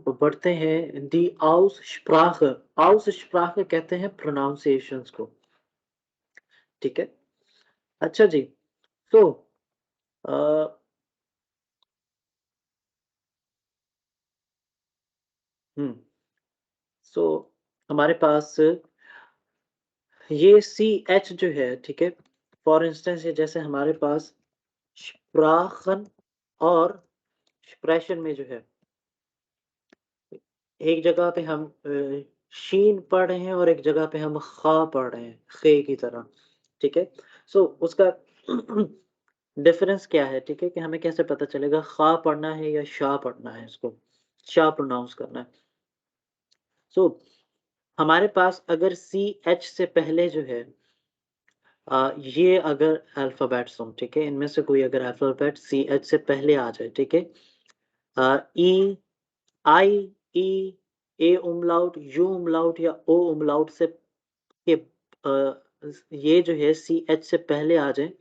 बढ़ते हैं दी आउसस्प्राche। आउसस्प्राche कहते हैं प्रोनाउंसिएशंस को, ठीक है। अच्छा जी, तो अ, सो हमारे पास ये सी एच जो है, ठीक है। फॉर इंस्टेंस ये जैसे हमारे पास स्प्राखन और स्प्रेशन में जो है, एक जगह पे हम शीन पढ़ रहे हैं और एक जगह पे हम खा पढ़ रहे हैं, खे की तरह, ठीक है। सो उसका डिफरेंस क्या है, ठीक है, कि हमें कैसे पता चलेगा खा पढ़ना है या शाह पढ़ना है, इसको शाह प्रोनाउंस करना है। सो हमारे पास अगर सी एच से पहले जो है, ये अगर अल्फ़ाबेट्स हों, ठीक है, इनमें से कोई अगर अल्फ़ाबेट सी एच से पहले आ जाए, ठीक है, ई, आई, ई, ए उमलाउट, यू उमलाउट या ओ उमलाउट से के ये जो है सी एच से पहले आ जाए,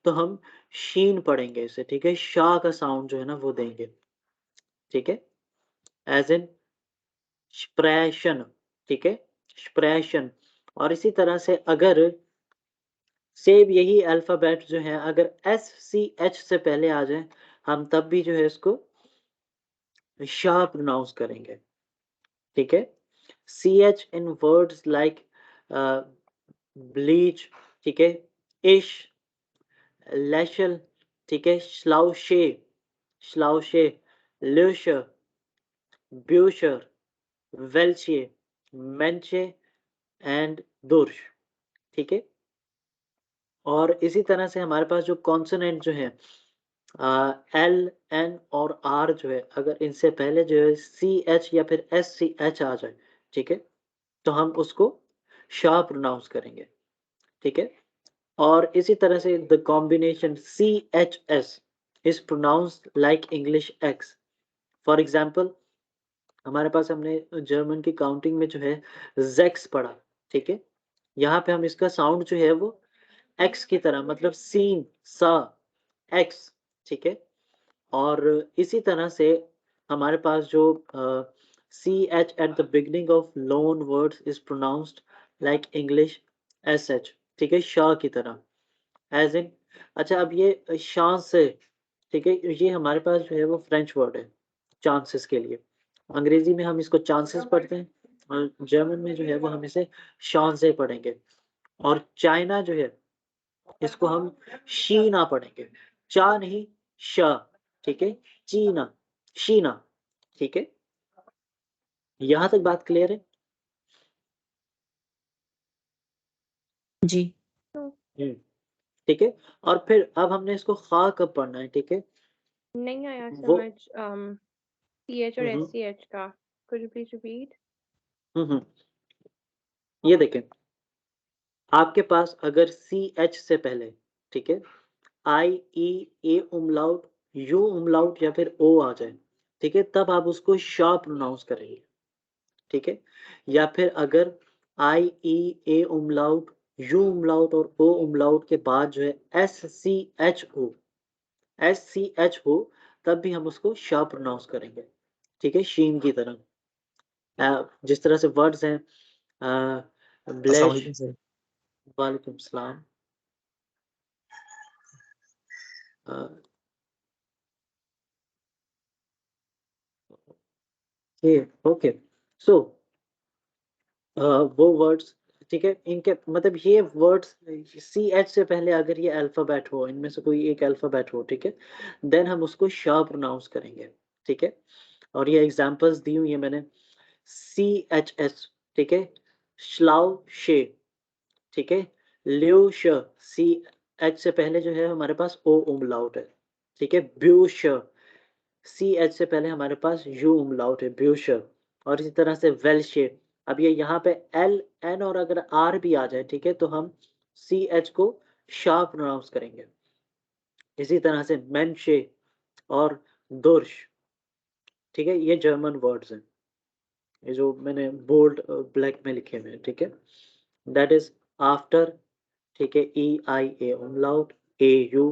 तो हम शीन पढ़ेंगे इसे, ठीक है, शाह का साउंड जो है ना वो देंगे, ठीक है, एज इन स्प्रेशन, ठीक है, स्प्रेशन। और इसी तरह से अगर सेम यही अल्फ़ाबेट जो है अगर एस सी एच से पहले आ जाए, हम तब भी जो है इसको शाह प्रोनाउंस करेंगे, ठीक है। C H in words like bleach, ठीक है, इश, लैशल, ठीक है, श्लाउशे, श्लाउशे, ल्यूशर, ब्यूशर, वेल्चे, मेंचे एंड दुर्श, ठीक है। और इसी तरह से हमारे पास जो कॉन्सोनेंट जो है एल, एन और आर जो है, अगर इनसे पहले जो है सी एच या फिर एस सी एच आ जाए, ठीक है, तो हम उसको शाह प्रोनाउंस करेंगे, ठीक है। और इसी तरह से the combination C H S is pronounced like English X. For example हमारे पास हमने जर्मन की काउंटिंग में जो है जेक्स पढ़ा, ठीक है। यहाँ पे हम इसका साउंड जो है वो एक्स की तरह, मतलब सीन सा एक्स, ठीक है। और इसी तरह से हमारे पास जो C H at the beginning of loan words is pronounced like English S H, ठीक है, शाह की तरह, एज इन। अच्छा, अब ये शांस से, ठीक है, ये हमारे पास जो है वो फ्रेंच वर्ड है चांसेस के लिए। अंग्रेजी में हम इसको चांसेस पढ़ते हैं और जर्मन में जो है वो हम इसे शांसे पढ़ेंगे। और चाइना जो है इसको हम शीना पढ़ेंगे, चा नहीं, श, ठीक है, चीना, शीना, ठीक है। यहाँ तक बात क्लियर है? जी। ठीक है। और फिर अब हमने इसको खा कब पढ़ना है, ठीक है, नहीं आया वो समझ सी एच और एस सी एच का, कुड यू प्लीज रिपीट? ये देखें, आपके पास अगर सी एच से पहले, ठीक है, आई, ई, ए उमलाउट, यू उमलाउट या फिर ओ आ जाए, ठीक है, तब आप उसको शाह प्रोनाउंस करेंगे, ठीक है। या फिर अगर आई, ई, ए उमलाउट, यू उमलाउट और ओ उमलाउट के बाद जो है एस सी एच हो, एस सी एच हो, तब भी हम उसको शाह प्रोनाउंस करेंगे, ठीक है, शीन की तरह। जिस तरह से वर्ड्स हैं अस्सलाम ब्लेश, वालेकुम सर। वालेकुम सलाम, ओके। सो वो वर्ड्स, ठीक है, इनके मतलब ये वर्ड्स सी एच से पहले अगर ये अल्फाबेट हो, इनमें से कोई एक अल्फाबेट हो, ठीक है, देन हम उसको शाह प्रोनाउंस करेंगे, ठीक है। और ये एग्जांपल्स दी हुई है मैंने, सी एच एस, ठीक है, श्लाउ शे, ठीक है, ल्यू श, सी एच से पहले जो है हमारे पास ओ उमलाउट है, ठीक है, ब्यू श, सी एच से पहले हमारे पास यू उमलाउट है, ब्यूशर। और इसी तरह से वेल शेप, अब ये यहाँ पे एल, एन और अगर आर भी आ जाए, ठीक है, तो हम सी एच को शाह प्रोनाउंस करेंगे। इसी तरह से मेनशे और दुर्श, ठीक है, ये जर्मन वर्ड्स हैं, ये जो मैंने बोल्ड ब्लैक में लिखे हुए हैं, ठीक है। दैट इज आफ्टर, ठीक है, ई आई ए उमलाउट, ए यू,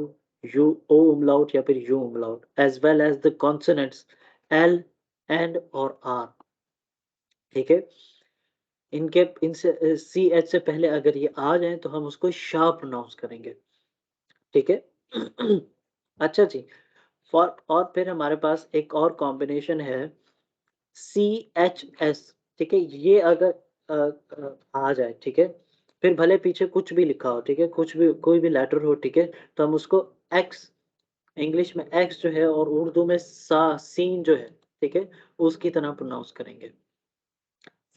यू ओ उमलाउट या फिर U umlaut, as well as the consonants L, and और आर, ठीक है। इनके इनसे सी एच से पहले अगर ये आ जाए तो हम उसको शार्प प्रोनाउंस करेंगे, ठीक है। अच्छा जी, फॉर और फिर हमारे पास एक और कॉम्बिनेशन है सी एच एस, ठीक है। ये अगर आ जाए, ठीक है, फिर भले पीछे कुछ भी लिखा हो, ठीक है, कुछ भी कोई भी लेटर हो, ठीक है, तो हम उसको एक्स, इंग्लिश में एक्स जो है और उर्दू में सा सीन जो है, ठीक है, उसकी तरह प्रोनाउंस करेंगे।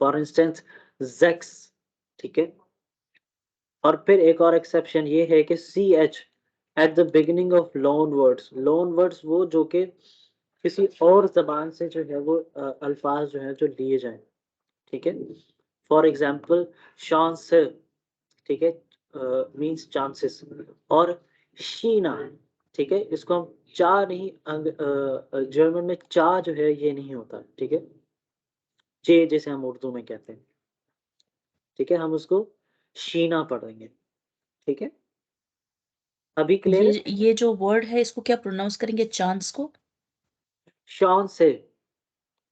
फॉर इंस्टेंस जेक्स, ठीक है। और फिर एक और एक्सेप्शन ये है कि C H at the beginning of loan words, loan words वो जो कि किसी और जबान से जो है वो अल्फाज जो है जो लिए जाएं, ठीक है। फॉर एग्जाम्पल चांस, ठीक है, मीन्स चांसेस। और शीना, ठीक है, इसको हम चा नहीं, जर्मन में चा जो है ये नहीं होता, ठीक है, चे जैसे हम उर्दू में कहते हैं, ठीक है, हम उसको शीना पढ़ेंगे, ठीक है। अभी क्लियर है? ये जो वर्ड है इसको क्या प्रोनाउंस करेंगे, चांस को? शान से।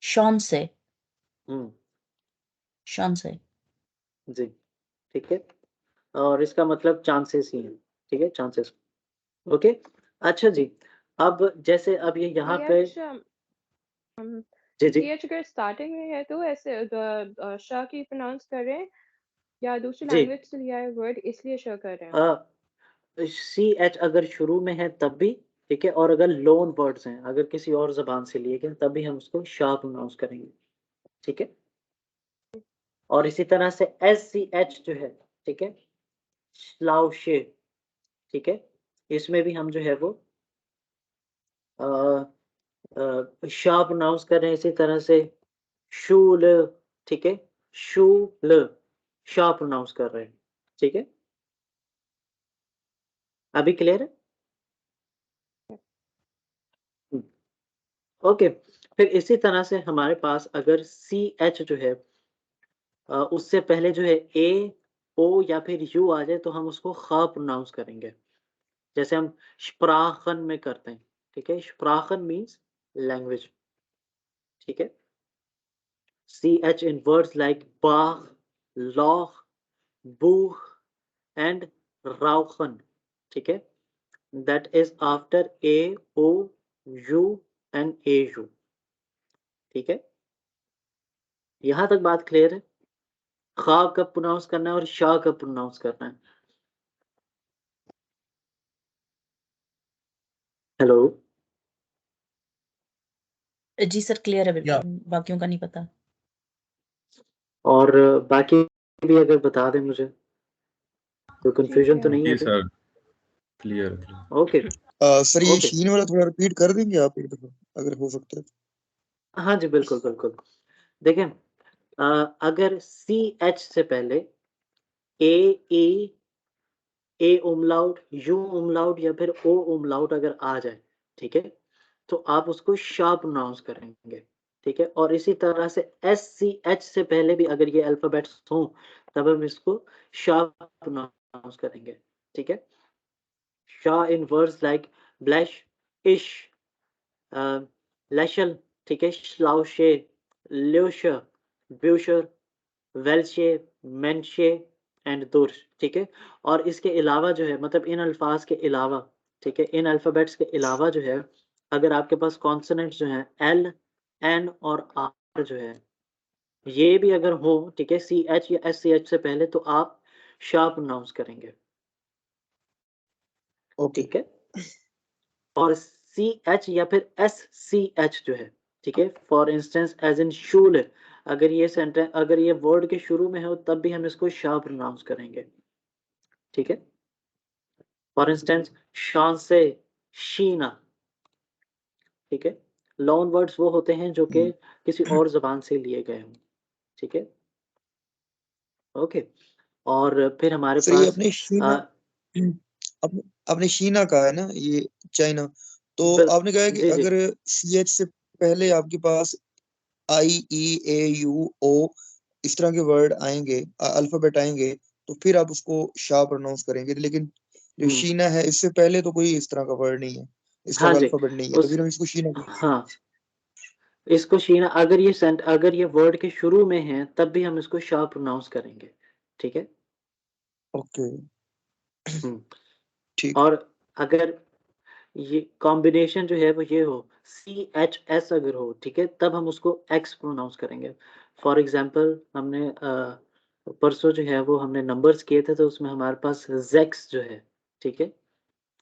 शॉन से। हम्म, शॉन से। जी, ठीक है। और इसका मतलब चांसेस ही है, ठीक है, चांसेस। ओके, अच्छा जी। अब जैसे अब ये यहाँ पे, CH जी जी CH अगर स्टार्टिंग में है तो ऐसे श की प्रोनाउंस करें या दूसरी जी, लैंग्वेज से लिया है वर्ड इसलिए श कर रहे हैं। सी एच अगर शुरू में है तब भी, ठीक है, और अगर लोन वर्ड्स हैं, अगर किसी और जबान से लिए गए तब भी हम उसको शाह प्रोनाउंस करेंगे, ठीक है। और इसी तरह से एस सी एच जो है, ठीक है, श्लाउशे, ठीक है, इसमें भी हम जो है वो शाह प्रोनाउंस कर रहे हैं। इसी तरह से शूल, ठीक है, शूल शाह प्रोनाउंस कर रहे हैं, ठीक है। अभी क्लियर है? ओके, फिर इसी तरह से हमारे पास अगर सी एच जो है उससे पहले जो है ए ओ या फिर यू आ जाए तो हम उसको खा प्रोनाउंस करेंगे, जैसे हम स्प्राखन में करते हैं, ठीक है। स्प्राखन मीन्स लैंग्वेज, ठीक है। C H in words like Bach, loch, Buch and rauchen, ठीक है, that is after A O U and A U, ठीक है। यहाँ तक बात क्लियर है? खा कब प्रोनाउंस करना है और शाह कब प्रोनाउंस करना है? हेलो? जी सर, क्लियर है या बिल्कुल, बाकियों का नहीं पता। और बाकी भी अगर बता दें मुझे, तो ठीक कंफ्यूजन तो है। नहीं है जी फिर? Sir, clear clear. Okay, sir ये ओके, शीन वाला थोड़ा रिपीट कर देंगे आप एक दफा अगर हो सकता है? हाँ जी, बिल्कुल बिल्कुल। देखें, अगर सी एच से पहले ए ई ए उमलाउट, यू उमलाउट या फिर ओ उमलाउट अगर आ जाए, ठीक है, तो आप उसको शार्प प्रोनाउंस करेंगे, ठीक है। और इसी तरह से एस सी एच से पहले भी अगर ये अल्फाबेट्स हों तब हम इसको शार्प प्रोनाउंस करेंगे, ठीक है। शाह इन वर्ड्स लाइक ब्लैश, इश, लैशल, ठीक है, श्लाउशे, ल्यूशर, ब्यूशर, वेल्शे, मेंशे एंड दुर्श, ठीक है। और इसके अलावा जो है, मतलब इन अल्फाज के अलावा, ठीक है, इन अल्फ़ाबेट्स के अलावा जो है, अगर आपके पास कॉन्सोनेंट्स जो हैं एल, एन और आर जो है, ये भी अगर हो, ठीक है, सी एच या एस सी एच से पहले, तो आप शाह प्रोनाउंस करेंगे, ओके। ठीक है। और सी एच या फिर एस सी एच जो है, ठीक है, फॉर इंस्टेंस एज इन शूल, अगर ये सेंटेंस, अगर ये वर्ड के शुरू में हो तब भी हम इसको शाह प्रोनाउंस करेंगे, ठीक है। फॉर इंस्टेंस शांसे, शीना, ठीक है। लॉन्ग वर्ड्स वो होते हैं जो कि किसी और जबान से लिए गए हों, ठीक है। ओके, और फिर हमारे सर ये पास अपने शीना अपने शीना का है ना, ये चाइना, तो बिल आपने कहा है कि जी जी अगर सी एच से पहले आपके पास आई ई ए यू ओ इस तरह के वर्ड आएंगे, अल्फाबेट आएंगे, तो फिर आप उसको शाह प्रोनाउंस करेंगे। लेकिन जो शीना है इससे पहले तो कोई इस तरह का वर्ड नहीं है, इस तरह हाँ का जी, अल्फाबेट नहीं है, तो उस फिर हम इसको शीना हाँ इसको शीना अगर ये वर्ड के शुरू में है तब भी हम इसको शाह प्रोनाउंस करेंगे, ठीक है। ओके हम्म, ठीक। और अगर ये कॉम्बिनेशन जो है वो ये हो CHS अगर हो, ठीक है, तब हम उसको X प्रोनाउंस करेंगे। फॉर एग्जांपल हमने परसों जो है वो हमने नंबर्स किए थे, तो उसमें हमारे पास जेक्स जो है, ठीक है,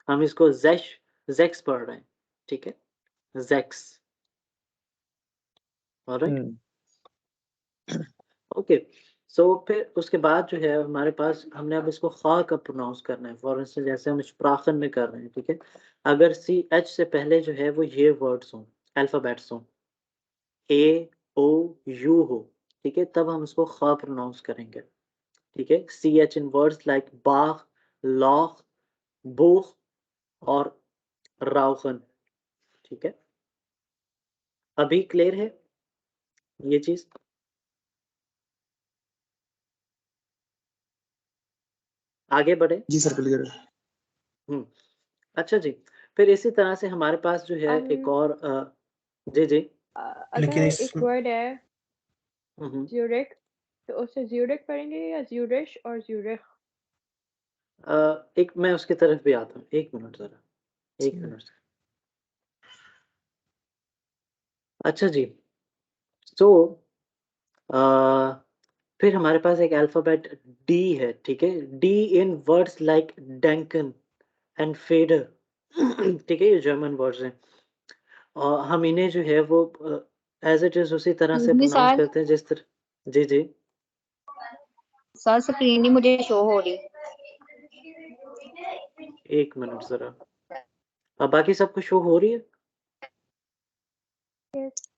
हम इसको जेक्स पढ़ रहे हैं, ठीक है, जेक्स। ऑलराइट, हम्म ओके। सो फिर उसके बाद जो है हमारे पास हमने अब इसको खा का प्रोनाउंस करना है। फॉर इंस्टेंस जैसे हम स्प्राखन में कर रहे हैं, ठीक है, अगर CH से पहले जो है वो ये वर्ड्स हों, अल्फाबेट्स हों, AOU हो, ठीक है, तब हम इसको खा प्रोनाउंस करेंगे, ठीक है। CH इन वर्ड्स लाइक बाख, लॉख, बुख और राउखन, ठीक है। अभी क्लियर है ये चीज? आगे बढ़े। जी सर क्लियर है। हम्म, अच्छा जी। फिर इसी तरह से हमारे पास जो है एक और जी जी। अगर एक वर्ड है हम्म, ज्यूरिख, तो उसे ज्यूरिख पढ़ेंगे या ज्यूरिश और ज्यूरिख? एक मैं उसकी तरफ भी आता हूँ, एक मिनट जरा, एक मिनट। अच्छा जी। तो फिर हमारे पास एक अल्फाबेट D है, ठीक है। D in words like danken and Feder, ठीक है, ये जर्मन वर्ड्स हैं और हम इन्हें जो है वो एज इट इज उसी तरह से प्रोनाउंस सर करते हैं जिस तरह। जी जी। सर स्क्रीन नहीं मुझे शो हो रही। एक मिनट जरा, अब बाकी सबको शो हो रही है?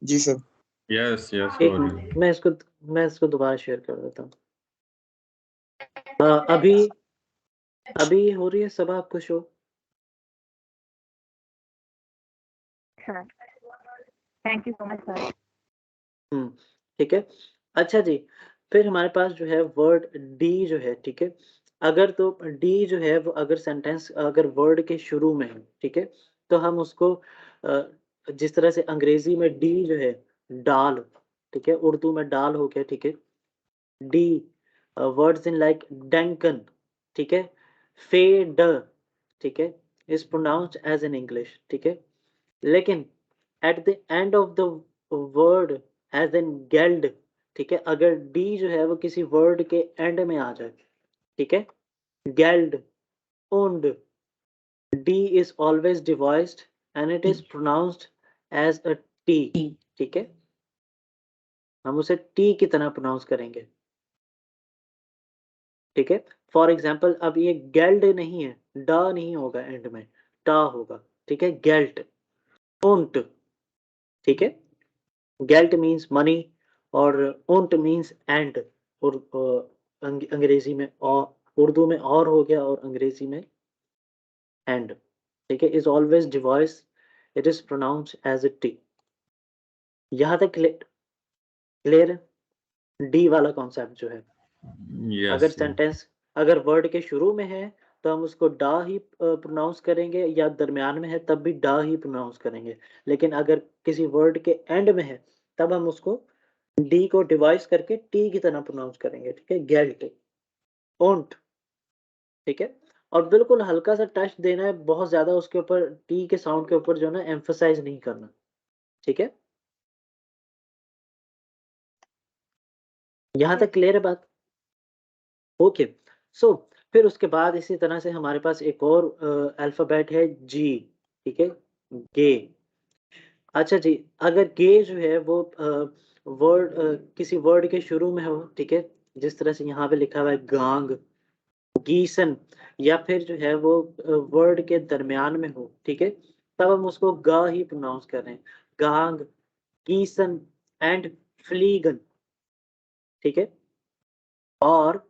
जी सर। यस यस एक मिनट, मैं इसको दोबारा शेयर कर देता हूँ। अभी अभी हो रही है सब आपको show? Thank you so much sir. ठीक है। अच्छा जी, फिर हमारे पास जो है वर्ड डी जो है, ठीक है, अगर तो डी जो है वो अगर सेंटेंस अगर वर्ड के शुरू में है, ठीक है, तो हम उसको जिस तरह से अंग्रेजी में डी जो है डाल, ठीक है, उर्दू में डाल हो गया, ठीक है, D words in like danken, ठीक है, फेड, ठीक है, is pronounced as in English, ठीक है। लेकिन at the end of the word as in Geld, ठीक है, अगर डी जो है वो किसी वर्ड के एंड में आ जाए, ठीक है, Geld, owned, D is always devoiced and it is pronounced as a T, ठीक है, हम उसे टी की तरह प्रोनाउंस करेंगे, ठीक है। फॉर एग्जाम्पल अब ये गेल्ड नहीं है, ड नहीं होगा एंड में, टा होगा, ठीक है, गेल्ट, ओंट, ठीक है, गेल्ट मीन्स मनी और ओंट मीन्स एंड, और अंग्रेजी में और, उर्दू में और हो गया और अंग्रेजी में एंड, ठीक है, is always devoice, it is pronounced as a T. यहाँ तक क्लियर है डी वाला कॉन्सेप्ट जो है? अगर यस सेंटेंस अगर वर्ड के शुरू में है तो हम उसको डा ही प्रोनाउंस करेंगे, या दरमियान में है तब भी डा ही प्रोनाउंस करेंगे, लेकिन अगर किसी वर्ड के एंड में है तब हम उसको डी को डिवाइस करके टी की तरह प्रोनाउंस करेंगे, ठीक है, गेल्ट, ओंट, ठीक है। और बिल्कुल हल्का सा टच देना है, बहुत ज्यादा उसके ऊपर टी के साउंड के ऊपर जो है ना एम्फसाइज नहीं करना, ठीक है। यहाँ तक क्लियर है बात? ओके। सो फिर उसके बाद इसी तरह से हमारे पास एक और अल्फाबेट है जी, ठीक है, गे। अच्छा जी, अगर गे जो है वो वर्ड किसी वर्ड के शुरू में हो, ठीक है, जिस तरह से यहाँ पे लिखा हुआ है गांग, गीसन, या फिर जो है वो वर्ड के दरमियान में हो, ठीक है, तब हम उसको गा ही प्रोनाउंस कर रहे हैं, गांग, गीसन एंड फ्लीगन, ठीक है। और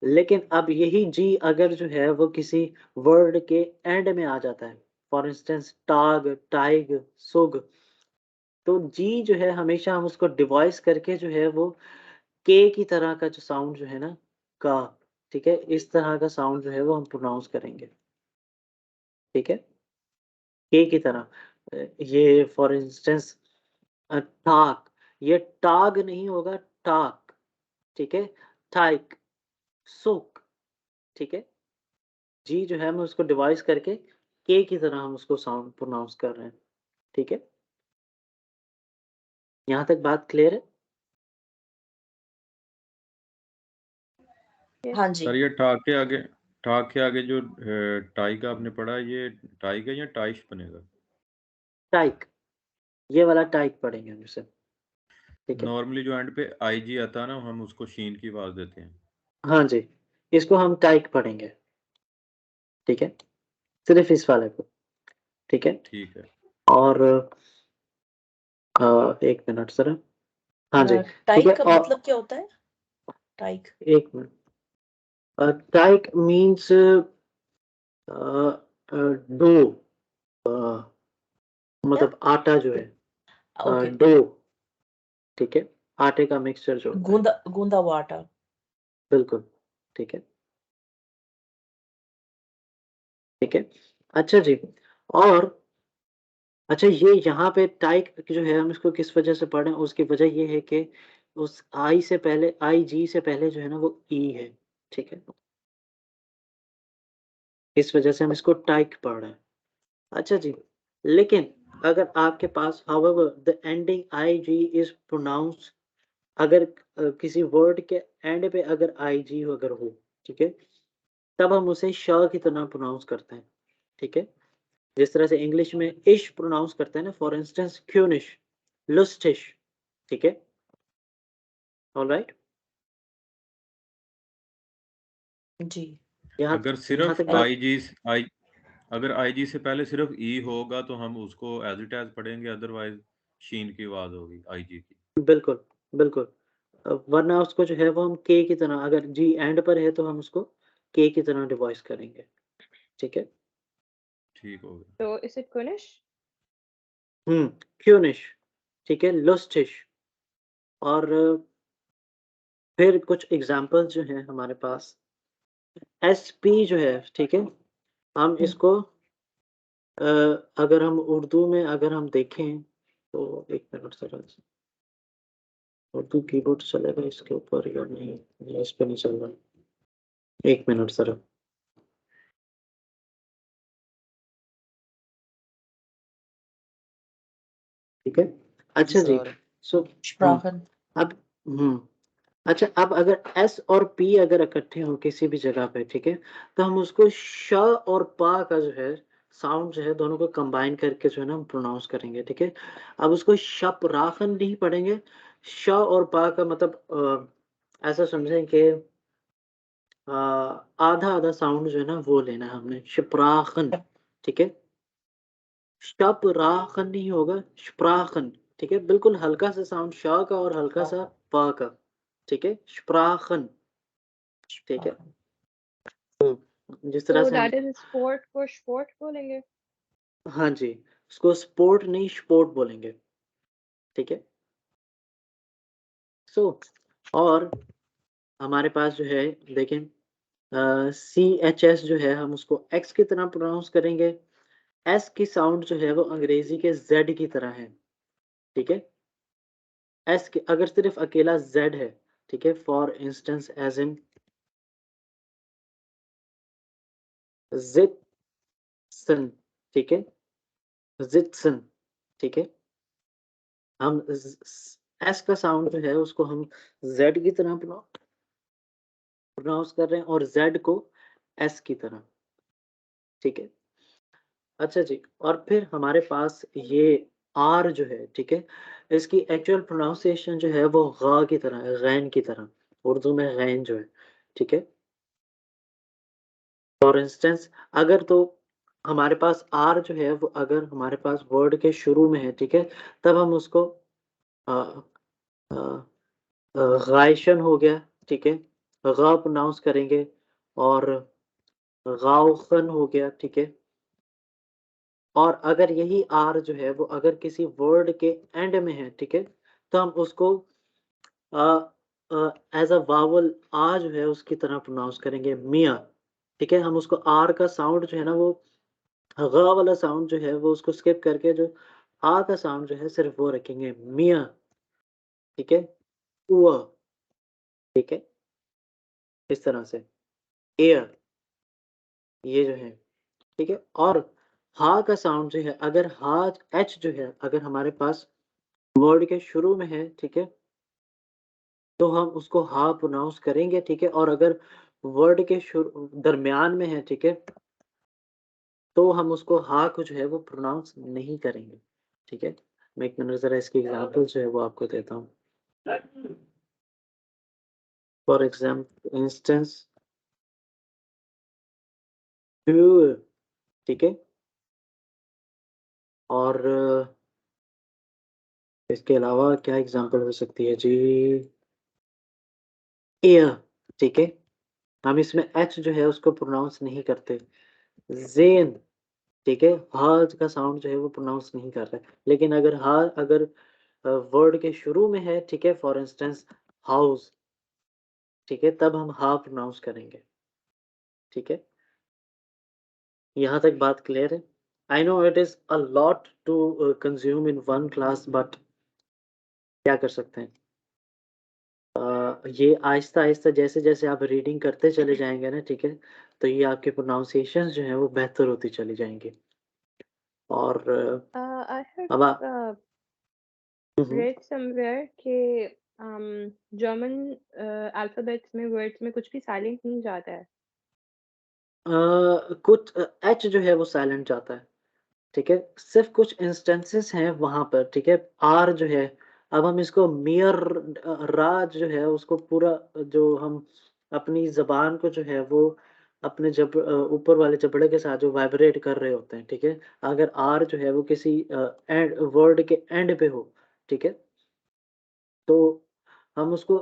लेकिन अब यही जी अगर जो है वो किसी वर्ड के एंड में आ जाता है, फॉर इंस्टेंस टाग, टाइग, सुग, तो जी जो है हमेशा हम उसको डिवाइस करके जो है वो के की तरह का जो साउंड जो है ना, का, ठीक है, इस तरह का साउंड जो है वो हम प्रोनाउंस करेंगे, ठीक है, के की तरह। ये फॉर इंस्टेंस टाक, ये टाग नहीं होगा, टाक, ठीक है, टाइक, सुक, ठीक है। जी जो है हम उसको डिवाइस करके के की तरह हम उसको साउंड प्रोनाउंस कर रहे हैं, ठीक है। यहाँ तक बात क्लियर है? हाँ जी। सर ये ठाक के आगे जो टाई का आपने पढ़ा, ये टाई का या टाइश बनेगा? टाइक, ये वाला टाइक पढ़ेंगे हम इसे, ठीक है। नॉर्मली जो एंड पे आई जी आता है ना, हम उसको शीन की आवाज देते हैं। हाँ जी, इसको हम टाइक पढ़ेंगे, ठीक है, सिर्फ इस वाले को, ठीक है। ठीक है। और एक मिनट सर, हाँ जी, ठीक है। टाइक का और मतलब क्या होता है? टाइक, एक मिनट, टाइक मीन्स डो, मतलब आटा जो है, ओके, डो, ठीक है, आटे का मिक्सचर जो होता है, गूंदा गूंदा हुआ आटा। बिल्कुल, ठीक है, ठीक है। अच्छा जी, और अच्छा ये यहाँ पे टाइक जो है हम इसको किस वजह से पढ़ रहे हैं, उसकी वजह ये है कि उस आई से पहले, आई जी से पहले जो है ना वो ई है, ठीक है, इस वजह से हम इसको टाइक पढ़ रहे हैं। अच्छा जी, लेकिन अगर आपके पास however the ending ig is pronounced, अगर किसी वर्ड के एंड पे अगर ig अगर हो, ठीक है, तब हम उसे श की तरह प्रोनाउंस करते हैं, ठीक है। जिस तरह से इंग्लिश में इश प्रोनाउंस करते हैं ना, फॉर इंस्टेंस क्यूनिश, लुस्टिश, ठीक है, ऑलराइट। जी, यहाँ अगर यहाँ सिर्फ तक बात, अगर आईजी से पहले सिर्फ ई होगा तो हम उसको एज इट एज पढ़ेंगे, अदरवाइज शीन की आवाज होगी आईजी की। बिल्कुल, बिल्कुल। वरना उसको जो है वो हम के की तरह, अगर जी एंड पर है तो हम उसको के की तरह डिवाइस करेंगे, ठीक है। ठीक हो गया। So is it Kunish? क्यूनिश, ठीक है, लुस्टिश। और फिर कुछ एग्जांपल्स जो हैं हमारे पास, एसपी जो है, ठीक है, हम इसको अगर हम उर्दू में अगर हम देखें तो एक मिनट सर, उर्दू कीबोर्ड चलेगा इसके ऊपर या नहीं, ये इस पे नहीं चल रहा, एक मिनट सर, ठीक है। अच्छा जी, सर। सो Sprachen, अब अच्छा, अब अगर एस और पी अगर इकट्ठे हो किसी भी जगह पे, ठीक है, तो हम उसको श और पा का जो है साउंड जो है दोनों को कंबाइन करके जो है ना हम प्रोनाउंस करेंगे, ठीक है। अब उसको शपराखन नहीं पढ़ेंगे, श और पा का मतलब ऐसा समझें कि आधा आधा साउंड जो है ना वो लेना है हमने, शपराखन, ठीक है। शपराखन नहीं होगा, शपराखन, ठीक है, बिल्कुल हल्का सा साउंड श का और हल्का सा पा का, ठीक है, शपराखन, ठीक है। जिस तरह So से हम, that is sport को sport बोलेंगे. हाँ जी, उसको स्पोर्ट नहीं स्पोर्ट बोलेंगे, ठीक है। सो और हमारे पास जो है देखें, CHS जो है हम उसको एक्स की तरह प्रोनाउंस करेंगे, एस की साउंड जो है वो अंग्रेजी के जेड की तरह है, ठीक है। एस के अगर सिर्फ अकेला जेड है, ठीक है, फॉर इंस्टेंस एज इन जिटसन, ठीक है, जिटसन, ठीक है। हम एस का साउंड जो है उसको हम जेड की तरह प्रोनाउंस कर रहे हैं और जेड को एस की तरह, ठीक है। अच्छा जी, और फिर हमारे पास ये आर जो है, ठीक है, इसकी एक्चुअल प्रोनाउंसिएशन जो है वो गा की तरह है, गैन की तरह, उर्दू में गैन जो है, ठीक है। फॉर इंस्टेंस अगर तो हमारे पास आर जो है वो अगर हमारे पास वर्ड के शुरू में है, ठीक है, तब हम उसको गायशन हो गया, ठीक है, गा प्रोनाउंस करेंगे, और गाउखन हो गया, ठीक है। और अगर यही आर जो है वो अगर किसी वर्ड के एंड में है, ठीक है, तो हम उसको एज अ वावल आ जो है उसकी तरह प्रोनाउंस करेंगे, मिया, ठीक है। हम उसको आर का साउंड जो है ना वो ग वाला साउंड जो है वो उसको स्किप करके जो आ का साउंड जो है सिर्फ वो रखेंगे, मिया, ठीक है, उआ, ठीक है, इस तरह से, एयर, ये जो है, ठीक है। और हा का साउंड जो है, अगर हा एच जो है अगर हमारे पास वर्ड के शुरू में है, ठीक है, तो हम उसको हा प्रोनाउंस करेंगे, ठीक है। और अगर वर्ड के दरमियान में है, ठीक है, तो हम उसको हा को जो है वो प्रोनाउंस नहीं करेंगे, ठीक है। मैं एक मिनट जरा इसकी एग्जांपल जो है वो आपको देता हूँ। फॉर एग्जाम्पल इंस्टेंस, ठीक है। और इसके अलावा क्या एग्जांपल हो सकती है जी, एयर, ठीक है, हम इसमें एच जो है उसको प्रोनाउंस नहीं करते। जेन, ठीक है, हा का साउंड जो है वो प्रोनाउंस नहीं कर रहे, लेकिन अगर हा अगर वर्ड के शुरू में है, ठीक है, फॉर इंस्टेंस हाउस, ठीक है, तब हम हा प्रोनाउंस करेंगे, ठीक है। यहाँ तक बात क्लियर है? I know it is a lot to consume in one class, but क्या कर सकते हैं, ये आहिस्ता आहिस्ता जैसे जैसे आप रीडिंग करते चले जाएंगे ना, ठीक है, तो ये आपके प्रोनाउंसिएशन जो है वो बेहतर होती चली जाएंगी। और I had अब आप read somewhere कि German alphabets में words में कुछ भी silent नहीं जाता है। कुछ एच जो है वो साइलेंट जाता है, ठीक है, सिर्फ कुछ इंस्टेंसेस हैं वहां पर, ठीक है। आर जो है, अब हम इसको मियर रा जो है उसको पूरा जो हम अपनी जबान को जो है वो अपने जब ऊपर वाले जबड़े के साथ जो वाइब्रेट कर रहे होते हैं, ठीक है, अगर आर जो है वो किसी एंड वर्ड के एंड पे हो, ठीक है, तो हम उसको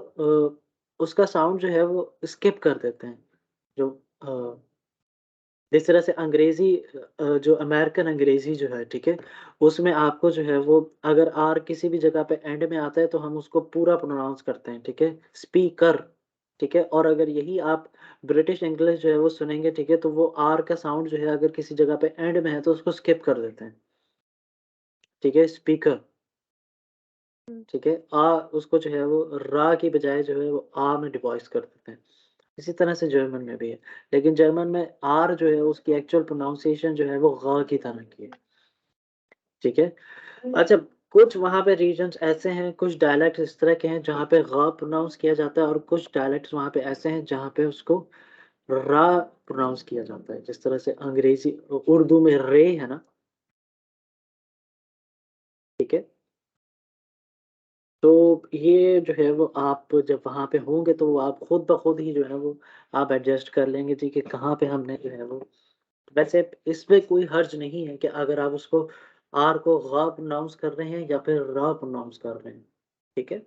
उसका साउंड जो है वो स्किप कर देते हैं। जो जिस तरह से अंग्रेज़ी जो अमेरिकन अंग्रेज़ी जो है, ठीक है? उसमें आपको जो है वो अगर आर किसी भी जगह पे एंड में आता है तो हम उसको पूरा प्रोनाउंस करते हैं, ठीक है? स्पीकर, ठीक है? और अगर यही आप ब्रिटिश इंग्लिश जो है वो सुनेंगे, ठीक है? तो वो आर का साउंड जो है अगर किसी जगह पे एंड में है तो उसको स्किप कर देते हैं, ठीक है? स्पीकर, ठीक है? उसको जो है वो रा की बजाय जो है वो आ में डिवॉइस कर देते हैं। इसी तरह से जर्मन में भी है, लेकिन जर्मन में आर जो है उसकी एक्चुअल प्रोनाउंसिएशन जो है वो ग की तरह की है, ठीक है। अच्छा, कुछ वहाँ पे रीजन्स ऐसे हैं, कुछ डायलेक्ट इस तरह के हैं जहाँ पे ग प्रोनाउंस किया जाता है और कुछ डायलेक्ट्स वहाँ पे ऐसे हैं जहाँ पे उसको रा प्रोनाउंस किया जाता है, जिस तरह से अंग्रेजी उर्दू में रे है ना, ठीक है। तो ये जो है वो आप जब वहाँ पे होंगे तो आप खुद ब खुद ही जो है ना वो आप एडजस्ट कर लेंगे जी कि कहाँ पे हमने जो है वो, वैसे इसमें कोई हर्ज नहीं है कि अगर आप उसको आर को गा प्रोनाउंस कर रहे हैं या फिर रा प्रोनाउंस कर रहे हैं, ठीक है।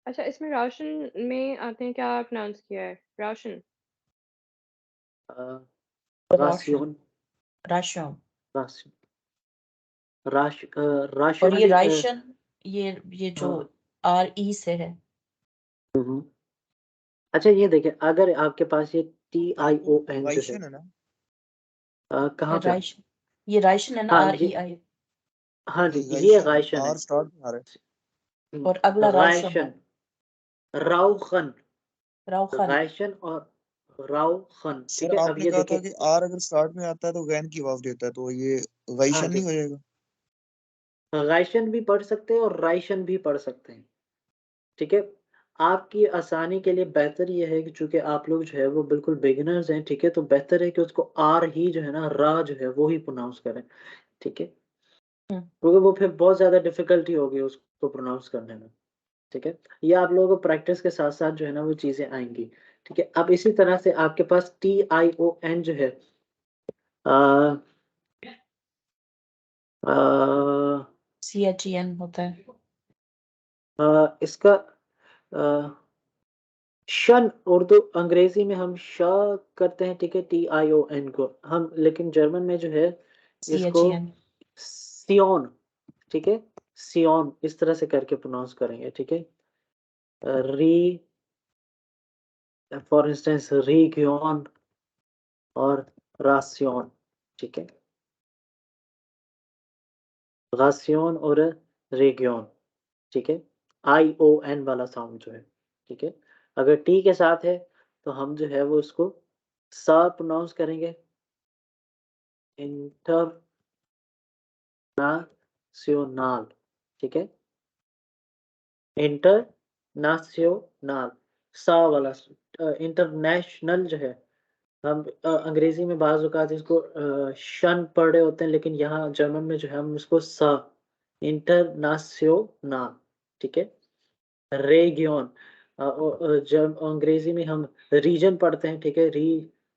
अच्छा, इसमें राशन में आपने क्या प्रोनाउंस किया है? राशन। राशन, राशियोन, राशन। राशियोन, राश और राशियोन ये भी राशन, ये जो हाँ, RE से है। हम्म। अच्छा, ये देखिए, अगर आपके पास ये TION जो है, वाइशन है ना? कहाँ पे राशन, ये राशन है ना, हाँ ये, REI। हाँ जी, नहीं, ये गाइशन है, गायशन है, आर स्टार्ट में आ रहा है। और अगला राशन है, गायशन, राउखन, राउखन। गायशन और राउखन, ठीक सर है। अब आपने ये कहा था देखिए, कि आर अगर स्टार्ट में आता है तो गैन की आवाज देता है, तो ये हाँ गाइशन जी, नहीं हो जाएगा? गायशन भी पढ़ सकते हैं और राइशन भी पढ़ सकते हैं, ठीक है। आपकी आसानी के लिए बेहतर ये है कि चूंकि आप लोग जो है वो बिल्कुल बिगिनर्स हैं, ठीक है, तो बेहतर है कि उसको आर ही जो है ना, रा जो है वो ही प्रोनाउंस करें, ठीक है, क्योंकि वो फिर बहुत ज़्यादा डिफिकल्टी होगी उसको प्रोनाउंस करने में, ठीक है। ये आप लोगों को प्रैक्टिस के साथ साथ जो है ना वो चीज़ें आएंगी, ठीक है। अब इसी तरह से आपके पास TION जो है, आ, आ, CHEN होता है। इसका शन, उर्दू अंग्रेजी में हम श करते हैं, ठीक है, TION को हम, लेकिन जर्मन में जो है इसको CHEN। सियोन, ठीक है, सियोन इस तरह से करके प्रोनाउंस करेंगे, ठीक है। री, फॉर इंस्टेंस रीगियोन और रासियोन, ठीक है, रासियोन और रेगियोन, ठीक है, ION वाला साउंड जो है, ठीक है। अगर टी के साथ है तो हम जो है वो उसको सा प्रोनाउंस करेंगे, इंटरनाशनल, ठीक है, इंटरनेशनल, सा वाला इंटरनेशनल जो है, हम अंग्रेजी में बाज़ औक़ात इसको शन पढ़ रहे होते हैं, लेकिन यहाँ जर्मन में जो है हम इसको सा, इंटरनेशनल, ठीक है। रेगियन जब अंग्रेजी में हम रीजन पढ़ते हैं, ठीक है,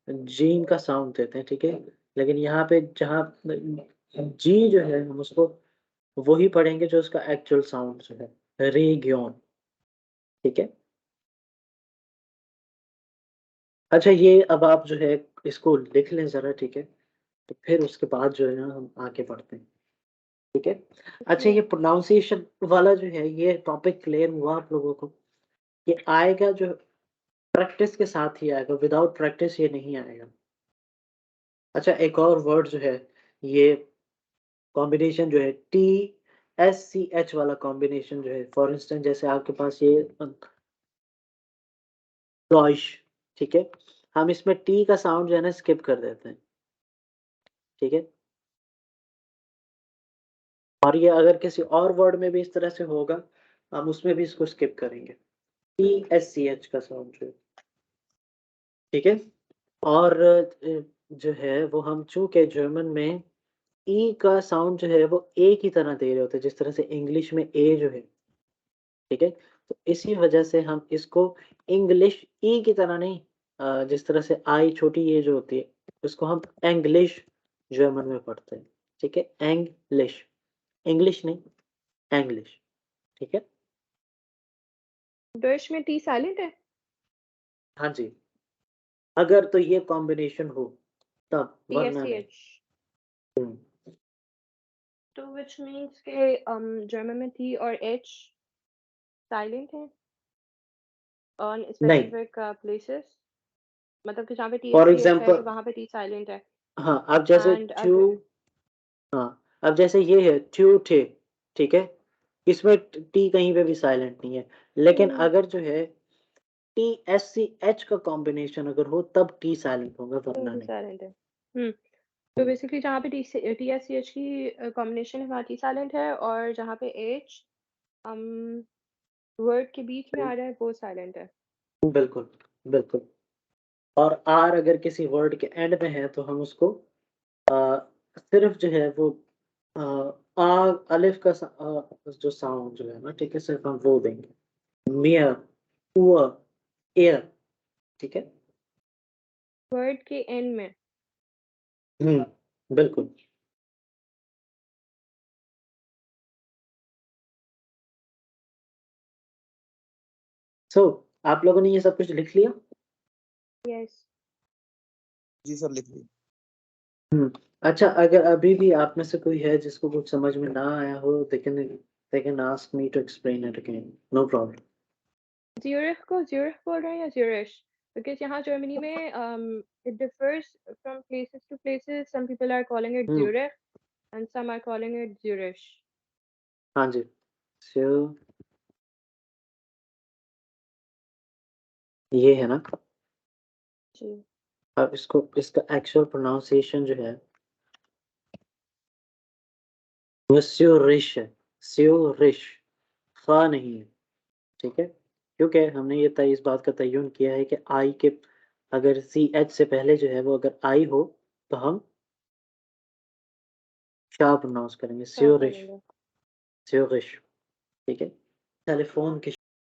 जीन का साउंड देते हैं, ठीक है, लेकिन यहाँ पे जहाँ जी जो है हम उसको वही पढ़ेंगे जो उसका एक्चुअल साउंड जो है, रेगियन, ठीक है। अच्छा, ये अब आप जो है इसको लिख लें ज़रा, ठीक है, तो फिर उसके बाद जो है ना हम आगे बढ़ते हैं, ठीक है। अच्छा, ये प्रोनाउंसिएशन वाला जो है ये टॉपिक क्लियर हुआ आप लोगों को? ये आएगा जो प्रैक्टिस के साथ ही आएगा, विदाउट प्रैक्टिस ये नहीं आएगा। अच्छा, एक और वर्ड जो है, ये कॉम्बिनेशन जो है TSCH वाला कॉम्बिनेशन जो है, फॉर इंस्टेंस जैसे आपके पास ये डॉइश, ठीक है, हम इसमें टी का साउंड जो है ना स्किप कर देते हैं, ठीक है। और ये अगर किसी और वर्ड में भी इस तरह से होगा, हम उसमें भी इसको स्किप करेंगे, TSCH का साउंड जो है, ठीक है। और जो है वो हम चूँकि जर्मन में ई का साउंड जो है वो ए की तरह दे रहे होते हैं, जिस तरह से इंग्लिश में ए जो है, ठीक है। तो इसी वजह से हम इसको इंग्लिश ई की तरह नहीं, जिस तरह से आई छोटी ए जो होती है, उसको हम एंग्लिश जर्मन में पढ़ते हैं, ठीक है, एंग्लिश, इंग्लिश नहीं, एंग्लिश, ठीक है। डच में टी साइलेंट है? हाँ जी, अगर तो ये कॉम्बिनेशन हो तब, वरना नहीं। TSCH, तो which means के जर्मन में टी और एच साइलेंट है ऑन नहीं, स्पेसिफिक प्लेसेस, मतलब कि जहाँ पे फॉर TSCH है तो एग्जांपल, वहाँ पे टी साइलेंट है। हाँ, अब जैसे एंड ट्यू, अगर हाँ, अब जैसे ये है ट्यू थे, ठीक है, इसमें टी कहीं पे भी साइलेंट नहीं है, लेकिन अगर जो है TSCH का कॉम्बिनेशन अगर हो तब टी साइलेंट होगा, वरना टी नहीं। साइलेंट है। तो बेसिकली जहाँ पे TSCH की कॉम्बिनेशन है वहाँ टी साइलेंट है, और जहाँ पे एच वर्ड के बीच में आ रहा है वो साइलेंट है। बिल्कुल, बिल्कुल। और आर अगर किसी वर्ड के एंड में है तो हम उसको सिर्फ जो है वो आ अलिफ का जो साउंड जो है ना, ठीक है, सिर्फ हम वो देंगे, मियर, हुआ, एयर, ठीक है। वर्ड के एंड में। बिल्कुल। आप लोगों ने ये सब कुछ लिख लिया? यस। जी सर, लिख ली। अच्छा, अगर अभी भी आप में से कोई है जिसको कुछ समझ में ना आया हो, they can ask me to explain it again, no problem. Zurich को ज़्यूरिख बोल रहे हैं या ज़्यूरिश? बिकॉज़ यहाँ जर्मनी में it differs from places to places. Some people are calling it Zurich and some are calling it Zurich. हाँ जी, so ये है ना, जी। अब इसको इसका एक्चुअल प्रोनाउंसिएशन जो है वो स्यूरिश है, स्यूरिश, खा नहीं है, ठीक है, क्योंकि हमने ये इस बात का तयन किया है कि आई के अगर CH से पहले जो है वो अगर आई हो तो हम क्या प्रोनाउंस करेंगे, क्या स्यूरिश, करेंगे? स्यूरिश, ठीक है। टेलीफोन के